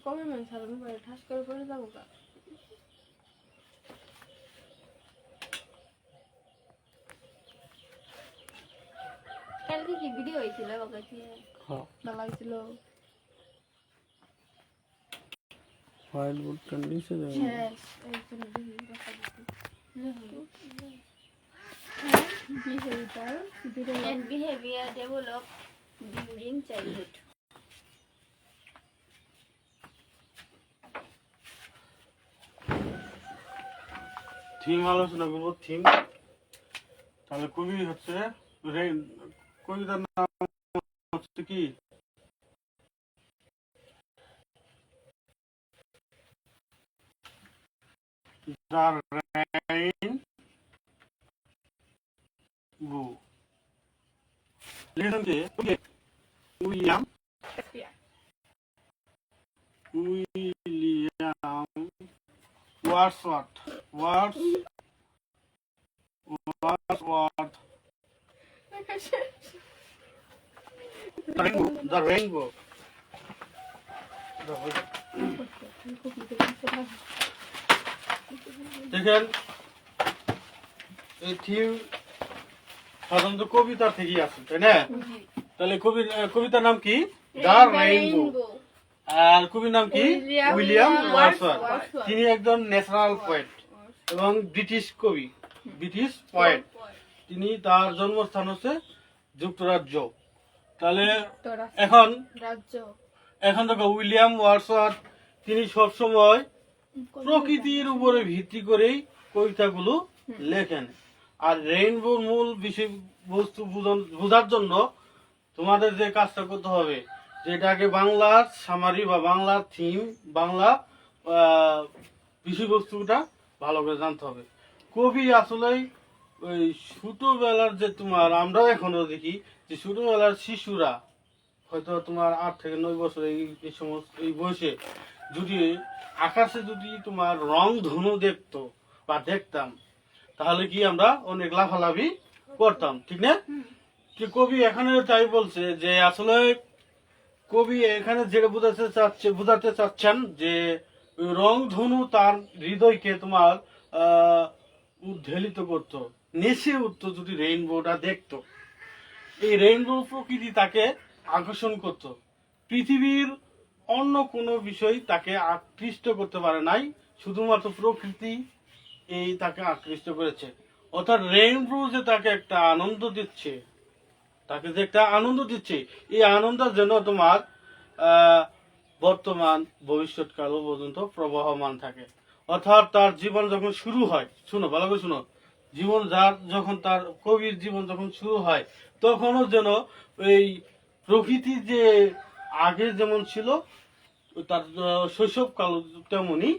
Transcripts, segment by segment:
কবে মানে সারানো পরে ঠাস করে পরে যাবো কা কালকে কি ভিডিও হয়েছিল বাবা কি ভালো হয়েছিল ফাইল বুটটা নিচে দেব হ্যাঁ এইখানে দিই দেখা দিতে behavior and behavior develop during childhood. Theme আলোচনা করবো থিম তাহলে কবি হচ্ছে কবিতার নাম হচ্ছে কি উইলিয়াম ওয়ার্ডসওয়ার্থ The rainbow. দেখেন এই থিম সাধারণত কবিতা থেকেই আসে তাই না তাহলে কবিতার নাম কি দ্য রেইনবো আর কবির নাম কি উইলিয়াম ওয়ার্ডসওয়ার্থ তিনি একজন ন্যাচারাল পোয়েট এবং ব্রিটিশ কবি ব্রিটিশ পোয়েট তিনি তার জন্মস্থান হচ্ছে যুক্তরাজ্য তাহলে এখন দেখো উইলিয়াম ওয়ার্ডসওয়ার্থ তিনি সবসময় প্রকৃতির উপরে ভিত্তি করেই কবিতাগুলো লেখেন আর রেইনবোর মূল বিষয়বস্তু বোঝার জন্য তোমাদের যে কাজটা করতে হবে যেটাকে বাংলার সামারি বা বাংলার থিম বাংলা বিষয়বস্তুটা ভালো করে জানতে হবে কবি আসলেই ওই ছোটবেলার যে তোমার আমরাও এখনো দেখি যে ছোটবেলার শিশুরা হয়তো তোমার 8 থেকে 9 বছর এই সমস্ত এই বয়সে যদি আকাশে যদি তোমার রং ধনু দেখতো বা দেখতাম তাহলে কি আমরা অনেক লাফালাফি করতাম ঠিক না কি কবি এখানে তাই বলছে যে আসলে কবি এখানে যেটা বোঝাতে চাচ্ছেন যে রং ধনু তার হৃদয়কে তোমার উদ্বেলিত করতো নেশে উঠতো যদি রেইনবোটা দেখতো এই রেইনবো প্রকৃতি তাকে আকর্ষণ করত পৃথিবীর অন্য কোনো বিষয় তাকে আকৃষ্ট করতে পারে নাই শুধুমাত্র প্রকৃতি এই তাকে আকৃষ্ট করেছে অর্থাৎ রেইনবো যে তাকে একটা আনন্দ দিচ্ছে তাকে যে একটা আনন্দ দিচ্ছে এই আনন্দের জন্য তোমার বর্তমান ভবিষ্যৎকালও পর্যন্ত প্রবাহমান থাকে অর্থাৎ তার জীবন যখন শুরু হয় শুনো ভালো করে শুনো জীবন যখন তার কবির জীবন যখন শুরু হয় তখনও যেন এই প্রকৃতি যে আগে যেমন ছিল তার শৈশবকাল তেমনই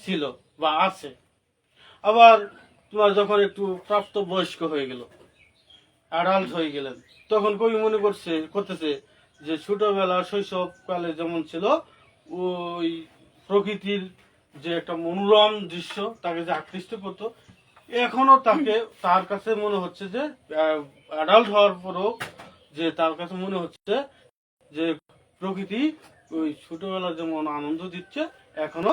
ছিল বা আছে আবার তোমার যখন একটু প্রাপ্ত বয়স্ক হয়ে গেল অ্যাডাল্ট হয়ে গেলেন তখন কবি মনে করতেছে যে ছোটবেলা শৈশবকালে যেমন ছিল ওই প্রকৃতির যে একটা মনোরম দৃশ্য তাকে যে আকৃষ্ট করতো এখনো তার কাছে মনে হচ্ছে যে অ্যাডাল্ট হওয়ার পরও যে তার কাছে মনে হচ্ছে যে প্রকৃতি ওই ছোটবেলা যেমন আনন্দ দিচ্ছে এখনো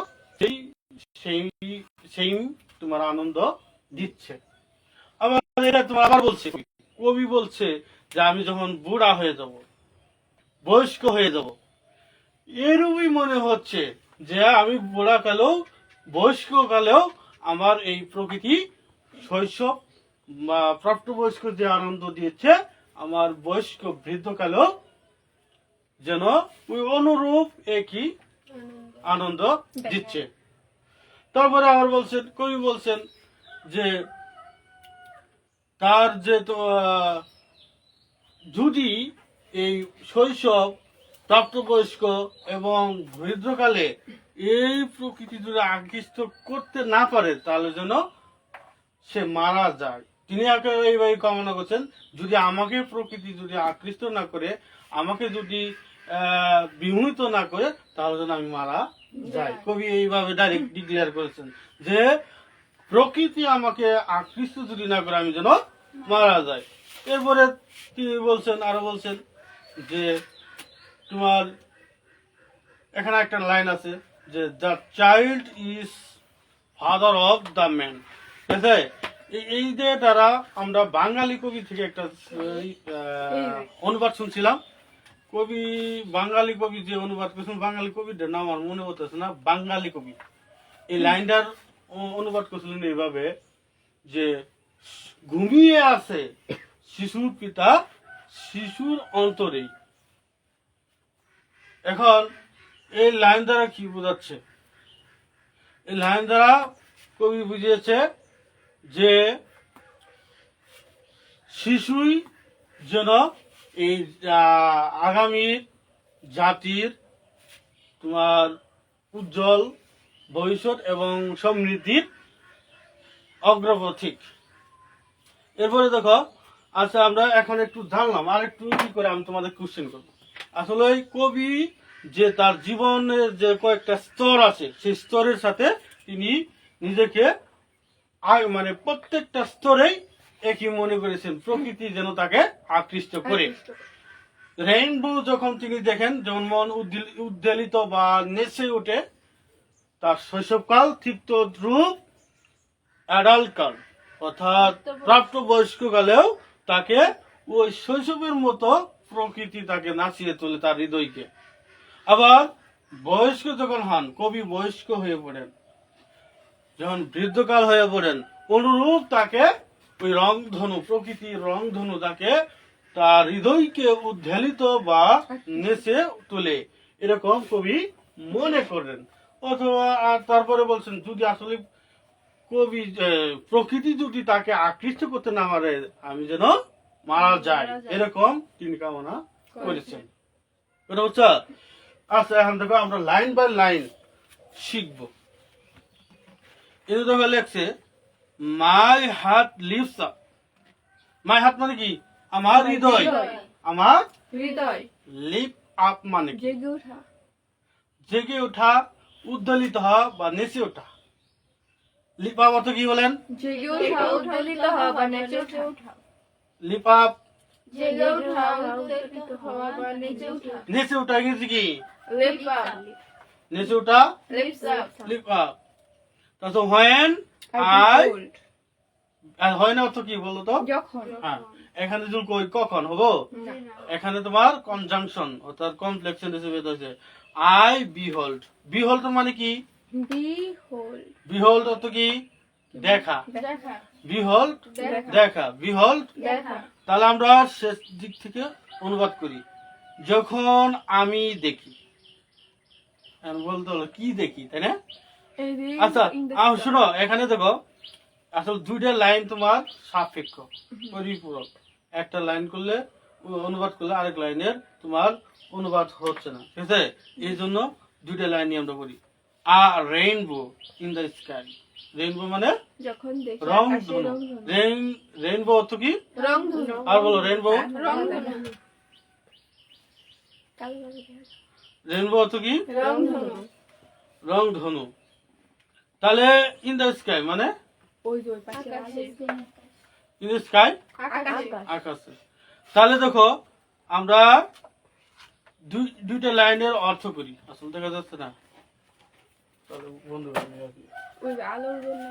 সেই তোমার আনন্দ দিচ্ছে আবার এটা তোমার আবার বলছে কবি বলছে যে আমি যখন বুড়া হয়ে যাব বয়স্ক হয়ে যাব এরূপই মনে হচ্ছে যে আমি বুড়া কালেও বয়স্ক কালেও আমার এই প্রকৃতি শৈশব বা প্রাপ্তবয়স্ক যে আনন্দ দিয়েছে আমার বয়স্ক বৃদ্ধকালেও যেন ওই অনুরূপ একই আনন্দ দিচ্ছে তারপরে আবার কবি বলছেন যে তার যে যদি এই শৈশব প্রাপ্তবয়স্ক এবং বৃদ্ধকালে এই প্রকৃতি যদি আকৃষ্ট করতে না পারে তাহলে যেন সে মারা যায় তিনি এইভাবে কামনা করছেন যদি আমাকে প্রকৃতি যদি আকৃষ্ট না করে আমাকে যদি বিমোহিত না করে তাহলে যেন আমি মারা যাই কবি এইভাবে ডাইরেক্ট ডিক্লেয়ার করেছেন যে প্রকৃতি আমাকে আকৃষ্ট যদি না করে আমি যেন মারা যাই এরপরে তিনি বলছেন, আরো বলছেন যে তোমার এখানে একটা লাইন আছে যে the child is father of the man. ঠিক আছে, এই যে দ্বারা আমরা বাঙালি কবি থেকে একটা অনুবাদ শুনছিলাম। কবি বাঙালি কবি যে অনুবাদ করেছেন, বাঙালি কবিটার নাম আমার মনে হতেছে না, বাঙালি কবি এই লাইনটার অনুবাদ করেছিলেন এইভাবে যে ঘুমিয়ে আছে শিশুর পিতা শিশুর অন্তরেই। এখন এই লাইন দ্বারা কি বোঝাচ্ছে? এই লাইন দ্বারা কবি বুঝিয়েছে যে শিশুই যেন এই আগামী জাতির তোমার উজ্জ্বল ভবিষ্যৎ এবং সমৃদ্ধির অগ্রপথিক। এরপরে দেখো, আচ্ছা আমরা এখন একটু জানলাম, আর একটু কি করে আমি তোমাদের কোশ্চেন করবো। আসলে এই কবি যে তার জীবনের যে কয়েকটা স্তর আছে, সেই স্তরের সাথে তিনি নিজেকে মানে প্রত্যেকটা স্তরেই একই মনে করেছেন, প্রকৃতি যেন তাকে আকৃষ্ট করে। রেইনবো যখন তিনি দেখেন, যেমন মন উদ্বেলিত বা নেচে ওঠে, তার শৈশবকাল তিক্ত রূপ অ্যাডাল্ট কাল, অর্থাৎ প্রাপ্তবয়স্ক কালেও তাকে ওই শৈশবের মতো প্রকৃতি তাকে নাচিয়ে তোলে তার হৃদয়কে। আবার বয়স্ক যখন হন, কবি বয়স্ক হয়ে পড়েন, যখন বৃদ্ধকাল হয়ে পড়েন, অনুরূপ তাকে ওই রংধনু, প্রকৃতির রংধনু তাকে তার হৃদয়কে উদ্বেলিত বা নেচে তোলে, এরকম কবি মনে করেন। অথবা আর তারপরে বলছেন, যদি আসলে কবি প্রকৃতি যদি তাকে আকৃষ্ট করতে না পারে, আমি যেন মারা যাই, এরকম তিনি কামনা করেছেন। এটা হচ্ছে। আচ্ছা এখন দেখো আমরা লাইন বাই লাইন শিখবো। এটা দেখো লেখছে my heart lives up. My heart মানে কি? আমার হৃদয়। আমার হৃদয়। লিভ আপ মানে কি? জেগে ওঠা। জেগে ওঠা, উদ্বেলিত হওয়া বা নেচে ওঠা। লিভ আপ অর্থ কি বলেন? জেগে ওঠা, উদ্বেলিত হওয়া বা নেচে ওঠা। লিভ আপ জেগে ওঠা, উদ্বেলিত হওয়া বা নেচে ওঠা। নেচে ওঠা ইংরেজি কি? Lift up. নেচে ওঠা লিফট আপ। Live up. তারপর হোয়েন আই, হয় না অর্থ কি বলো তো? যখন। হ্যাঁ, এখানে যদি কই কখন হবো, এখানে তোমার কনজাংশন অর্থাৎ কমপ্লেক্সন হিসেবে হচ্ছে আই বিহোল্ড। বিহোল্ড মানে কি? বিহোল্ড। বিহোল্ড অর্থ কি? দেখা। দেখা। বিহোল্ড দেখা, বিহোল্ড দেখা। তাহলে আমরা শেষ দিক থেকে অনুবাদ করি, যখন আমি দেখি। এখন বলতে হলো কি দেখি, তাই না? আচ্ছা শোনো, এখানে দেখো আসলে দুইটা লাইন তোমার সাপেক্ষ, পরিপূরক। একটা লাইন করলে অনুবাদ করলে আরেক লাইনের তোমার অনুবাদ হচ্ছে না, ঠিক আছে? এই জন্য দুইটা লাইন নিয়ে আমরা করি। A rainbow in the sky. Rainbow মানে যখন দেখি রংধনু। রেইনবো অর্থ কি? রংধনু। আর বলো রেইনবো। রংধনু। রেইনবো অর্থ কি? রংধনু। রংধনু। তাহলে ইন দ্য স্কাই মানে ওই যে ওই পাশে ইন দ্য স্কাই আকাশে। আকাশে। তাহলে দেখো আমরা দুইটা লাইনের অর্থ করি। আসলে দেখা যাচ্ছে না, তাহলে বন্ধু ওই আলোর জন্য